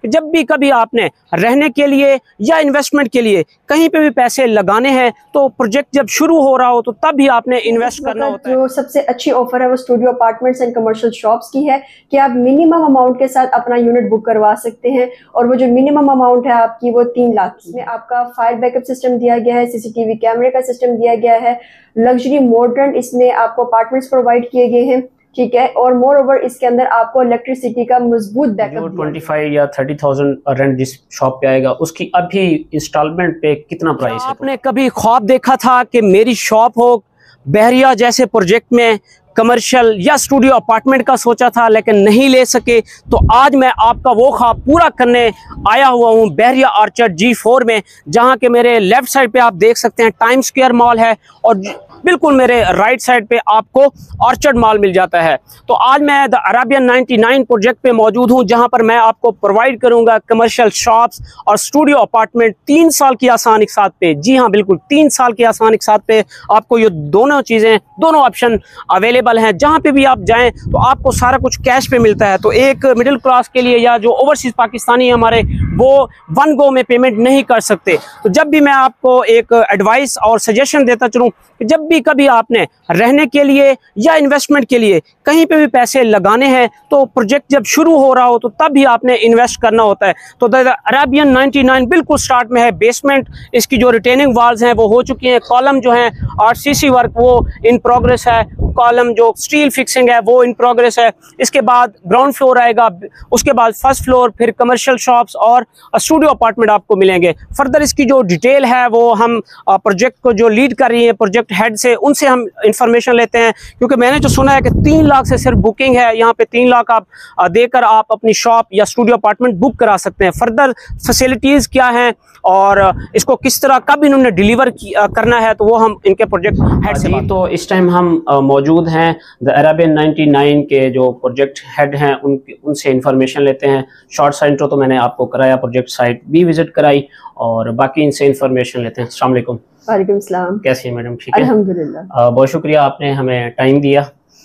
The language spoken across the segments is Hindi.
कि जब भी कभी आपने रहने के लिए या इन्वेस्टमेंट के लिए कहीं पे भी पैसे लगाने हैं तो प्रोजेक्ट जब शुरू हो रहा हो तो तब भी आपने इन्वेस्ट करना होता है। जो सबसे अच्छी ऑफर है वो studio apartments and commercial shops की है कि आप मिनिमम अमाउंट के साथ अपना यूनिट बुक करवा सकते हैं और वो जो मिनिमम अमाउंट है आपकी वो 3 लाख की। इसमें आपका फायर बैकअप सिस्टम दिया गया है, सीसीटीवी कैमरे का सिस्टम दिया गया है, लग्जरी मॉडर्न इसमें आपको अपार्टमेंट्स प्रोवाइड किए गए हैं, ठीक है। और मोर ओवर इसके अंदर आपको इलेक्ट्रिसिटी का मजबूत बैकअप। 25 या 30,000 रेंट जिस शॉप पे आएगा उसकी अभी इंस्टॉलमेंट पे कितना प्राइस है? आपने कभी ख्वाब देखा था कि मेरी शॉप हो बहरिया जैसे प्रोजेक्ट में, कमर्शियल या स्टूडियो अपार्टमेंट का सोचा था लेकिन नहीं ले सके, तो आज मैं आपका वो ख्वाब पूरा करने आया हुआ हूँ बहरिया आर्चर्ड G4 में, जहाँ के मेरे लेफ्ट साइड पे आप देख सकते हैं टाइम स्क्वायर मॉल है और बिल्कुल मेरे राइट साइड पे आपको ऑर्चर्ड मॉल मिल जाता है। तो आज मैं द अरेबियन 99 प्रोजेक्ट पे मौजूद हूँ, जहाँ पर मैं आपको प्रोवाइड करूँगा कमर्शियल शॉप्स और स्टूडियो अपार्टमेंट 3 साल की आसान एक साथ पे। जी हाँ, बिल्कुल 3 साल की आसान एक साथ पे आपको ये दोनों चीज़ें, दोनों ऑप्शन अवेलेबल हैं। जहाँ पे भी आप जाएं तो आपको सारा कुछ कैश पे मिलता है। तो एक मिडिल क्लास के लिए या जो ओवरसीज पाकिस्तानी हमारे, वो वन गो में पेमेंट नहीं कर सकते। तो जब भी मैं आपको एक एडवाइस और सजेशन देता चलूँ, जब भी कभी आपने रहने के लिए या इन्वेस्टमेंट के लिए कहीं पे भी पैसे लगाने हैं तो प्रोजेक्ट जब शुरू हो रहा हो तो तब भी आपने इन्वेस्ट करना होता है। तो द अरेबियन 99 बिल्कुल स्टार्ट में है। बेसमेंट इसकी जो रिटेनिंग वाल्स हैं वो हो चुकी हैं, कॉलम जो हैं आरसीसी वर्क वो इन प्रोग्रेस है, कॉलम जो स्टील फिक्सिंग है वो इन प्रोग्रेस है। इसके बाद ग्राउंड फ्लोर आएगा, उसके बाद फर्स्ट फ्लोर, फिर कमर्शियल शॉप्स और स्टूडियो अपार्टमेंट आपको मिलेंगे। फर्दर इसकी जो डिटेल है वो हम प्रोजेक्ट को जो लीड कर रही है प्रोजेक्ट हेड से, उनसे हम इंफॉर्मेशन लेते हैं, क्योंकि मैंने जो सुना है कि 3 लाख से सिर्फ बुकिंग है। यहाँ पे 3 लाख आप देकर आप अपनी शॉप या स्टूडियो अपार्टमेंट बुक करा सकते हैं। फर्दर फैसिलिटीज़ क्या हैं और इसको किस तरह कब इन्होंने डिलीवर करना है, तो वो हम इनके प्रोजेक्ट हेड से तो इस टाइम हम मौजूद हैं द अरेबियन 99 के जो प्रोजेक्ट हेड हैं उनसे इंफॉर्मेशन लेते हैं। शॉर्ट सा इंट्रो तो मैंने आपको कराया, प्रोजेक्ट साइट भी विजिट कराई और बाकी इनसे इंफॉर्मेशन लेते हैं। अस्सलाम वालेकुम। वालेकुम सलाम। कैसी है मैडम? ठीक है, अल्हम्दुलिल्लाह। बहुत शुक्रिया, आपने हमें टाइम दिया।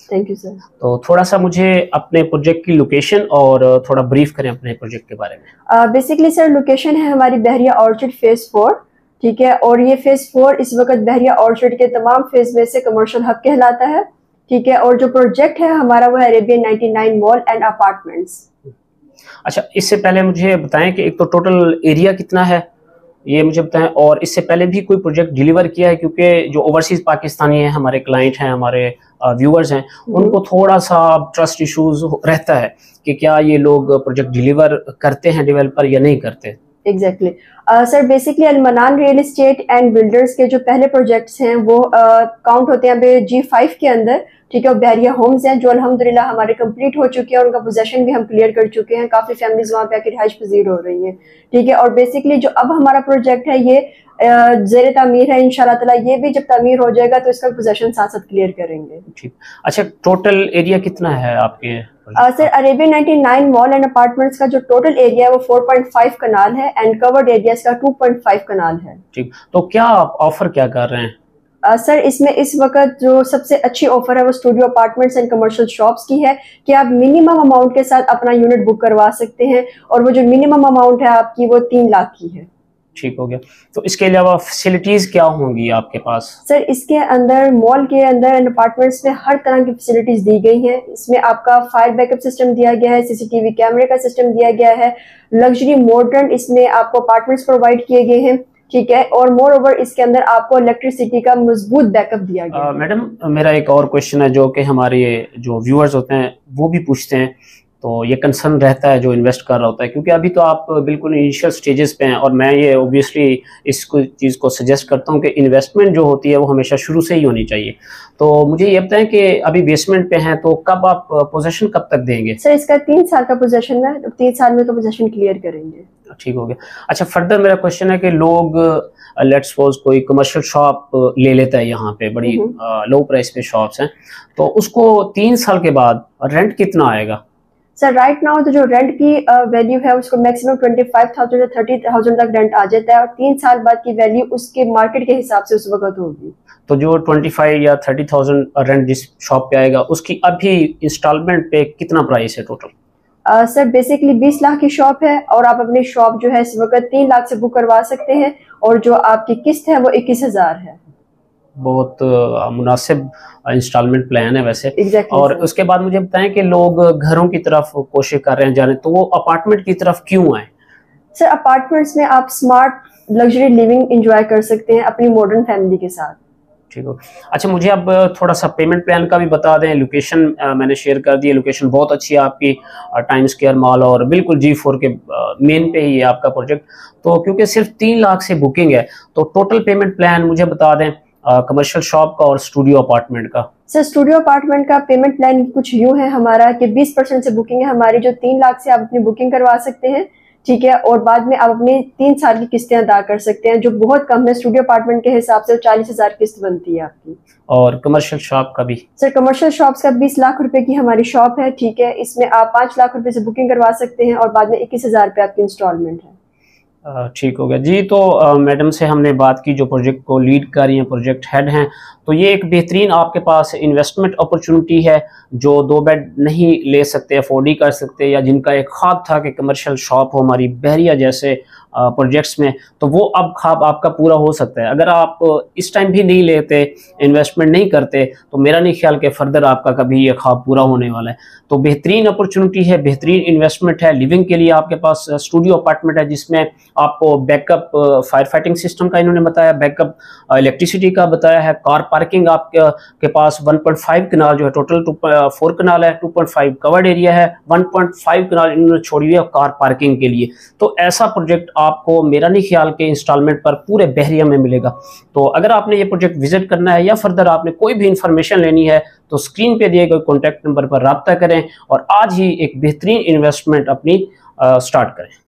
Thank you sir. तो थोड़ा सा मुझे अपने प्रोजेक्ट की लोकेशन और थोड़ा ब्रीफ करें अपने प्रोजेक्ट के बारे में। बेसिकली सर लोकेशन है हमारी बहरिया ऑर्चर्ड फेज 4, ठीक है। और ये फेज 4 इस वक्त बहरिया ऑर्चर्ड के तमाम फेज में से कमर्शियल हब कहलाता है, ठीक है। और जो प्रोजेक्ट है हमारा वो है अरेबियन 99 मॉल एंड अपार्टमेंट्स। अच्छा, इससे पहले मुझे बताएं कि एक तो टोटल एरिया कितना है, ये मुझे बताएं, और इससे पहले भी कोई प्रोजेक्ट डिलीवर किया है, क्योंकि जो ओवरसीज पाकिस्तानी हैं, हमारे क्लाइंट हैं, हमारे व्यूअर्स हैं, उनको थोड़ा सा ट्रस्ट इश्यूज रहता है कि क्या ये लोग प्रोजेक्ट डिलीवर करते हैं डेवलपर या नहीं करते। Exactly sir, basically Almanan real estate and builders के जो पहले प्रोजेक्ट्स हैं वो काउंट होते हैं अभी G5 के अंदर, ठीक है। और बहरिया होम्स हैं जो अल्हम्दुलिल्लाह हमारे कंप्लीट हो चुके हैं और उनका पोजेशन भी हम क्लियर कर चुके हैं। काफ़ी फैमिलीज वहाँ पे आकर रिहाइश पजीर हो रही हैं, ठीक है। और बेसिकली जो अब हमारा प्रोजेक्ट है ये ज़ेर तामीर है, इंशाल्लाह ताला ये भी जब तामीर हो जाएगा तो इसका पोजेशन साथ साथ क्लियर करेंगे। ठीक। अच्छा, टोटल एरिया कितना है आपके? Sir Arabian 99 mall and apartments का जो टोटल एरिया है वो 4.5 कनाल है एंड कवर्ड एरिया का 2.5 कनाल है। ठीक, तो क्या आप ऑफर क्या कर रहे हैं? सर इसमें इस वक्त जो सबसे अच्छी ऑफर है वो studio apartments and commercial shops की है कि आप मिनिमम अमाउंट के साथ अपना यूनिट बुक करवा सकते हैं और वो जो मिनिमम अमाउंट है आपकी वो 3 लाख की है। ठीक हो गया। तो इसके अलावा फैसिलिटीज क्या होंगी आपके पास? सर इसके अंदर मॉल के अंदर एंड अपार्टमेंट्स में हर तरह की फैसिलिटीज दी गई हैं। इसमें आपका फायर बैकअप सिस्टम दिया गया है, सीसीटीवी कैमरे का सिस्टम दिया गया है, लग्जरी मॉडर्न इसमें आपको अपार्टमेंट्स प्रोवाइड किए गए हैं, ठीक है। और मोर ओवर इसके अंदर आपको इलेक्ट्रिसिटी का मजबूत बैकअप दिया गया है। मैडम, मेरा एक और क्वेश्चन है जो कि हमारे जो व्यूअर्स होते हैं वो भी पूछते हैं, तो ये कंसर्न रहता है जो इन्वेस्ट कर रहा होता है, क्योंकि अभी तो आप बिल्कुल इनिशियल स्टेजेस पे हैं और मैं ये ऑब्वियसली इस चीज़ को सजेस्ट करता हूँ कि इन्वेस्टमेंट जो होती है वो हमेशा शुरू से ही होनी चाहिए। तो मुझे ये बताएं कि अभी बेसमेंट पे हैं तो कब आप पोजीशन कब तक देंगे? सर इसका 3 साल का पोजीशन है, 3 साल में तो पोजीशन क्लियर करेंगे। ठीक हो गया। अच्छा, फर्दर मेरा क्वेश्चन है कि लोग लेट्स सपोज कोई कमर्शियल शॉप ले लेता है, यहाँ पे बड़ी लो प्राइस पे शॉप्स हैं, तो उसको 3 साल के बाद रेंट कितना आएगा? सर राइट नाउ तो जो रेंट की वैल्यू है उसको मैक्सिमम 25,000 से 30,000 तक रेंट आ जाता है और 3 साल बाद की वैल्यू उसके मार्केट के हिसाब से उस वक्त होगी। तो जो 25 या 30,000 रेंट जिस शॉप पे आएगा उसकी अभी इंस्टॉलमेंट पे कितना प्राइस है टोटल? सर बेसिकली 20 लाख की शॉप है और आप अपनी शॉप जो है इस वक्त 3 लाख से बुक करवा सकते हैं और जो आपकी किस्त है वो 21,000 है। बहुत मुनासिब इंस्टॉलमेंट प्लान है वैसे। Exactly, और sir. उसके बाद मुझे बताएं कि लोग घरों की तरफ कोशिश कर रहे हैं जाने, तो वो अपार्टमेंट की तरफ क्यों आए? सर अपार्टमेंट्स में आप स्मार्ट लग्जरी लिविंग एंजॉय कर सकते हैं अपनी मॉडर्न फैमिली के साथ। ठीक हो। अच्छा, मुझे अब थोड़ा सा पेमेंट प्लान का भी बता दें। लोकेशन मैंने शेयर कर दी है, लोकेशन बहुत अच्छी है आपकी, टाइम स्क्वायर मॉल और बिल्कुल G4 के मेन पे ही है आपका प्रोजेक्ट। तो क्योंकि सिर्फ 3 लाख से बुकिंग है, तो टोटल पेमेंट प्लान मुझे बता दें कमर्शियल शॉप का और स्टूडियो अपार्टमेंट का। सर स्टूडियो अपार्टमेंट का पेमेंट प्लान कुछ यूँ है हमारा कि 20% से बुकिंग है हमारी, जो 3 लाख से आप अपनी बुकिंग करवा सकते हैं, ठीक है, और बाद में आप अपनी 3 साल की किस्तें अदा कर सकते हैं, जो बहुत कम है। स्टूडियो अपार्टमेंट के हिसाब से 40,000 किस्त बनती है आपकी। और कमर्शियल शॉप का भी? सर कमर्शियल शॉप्स का 20 लाख रुपए की हमारी शॉप है, ठीक है, इसमें आप 5 लाख रुपए से बुकिंग करवा सकते हैं और बाद में 21,000 रुपये आपकी इंस्टॉलमेंट है। ठीक हो गया जी। तो मैडम से हमने बात की जो प्रोजेक्ट को लीड कर रही हैं, प्रोजेक्ट हेड हैं। तो ये एक बेहतरीन आपके पास इन्वेस्टमेंट अपॉर्चुनिटी है, जो 2 बेड नहीं ले सकते, अफोर्ड ही कर सकते, या जिनका एक ख्वाब था कि कमर्शियल शॉप हो हमारी बहरिया जैसे प्रोजेक्ट्स में, तो वो अब ख्वाब आपका पूरा हो सकता है। अगर आप इस टाइम भी नहीं लेते, इन्वेस्टमेंट नहीं करते, तो मेरा नहीं ख्याल कि फर्दर आपका कभी ये ख्वाब पूरा होने वाला है। तो बेहतरीन अपॉर्चुनिटी है, बेहतरीन इन्वेस्टमेंट है। लिविंग के लिए आपके पास स्टूडियो अपार्टमेंट है, जिसमें आपको बैकअप फायर फाइटिंग सिस्टम का इन्होंने बताया, बैकअप इलेक्ट्रिसिटी का बताया है, कार पार्किंग आपके पास 1.5 कनाल जो है, टोटल 4 कनाल है, 2.5 कवर्ड एरिया है, 1.5 कनाल इन्होंने छोड़ी हुई है कार पार्किंग के लिए। तो ऐसा प्रोजेक्ट आपको मेरा नहीं ख्याल के इंस्टॉलमेंट पर पूरे बहरिया में मिलेगा। तो अगर आपने ये प्रोजेक्ट विजिट करना है या फर्दर आपने कोई भी इंफॉर्मेशन लेनी है, तो स्क्रीन पे दिए गए कॉन्टैक्ट नंबर पर रब्ता करें और आज ही एक बेहतरीन इन्वेस्टमेंट अपनी स्टार्ट करें।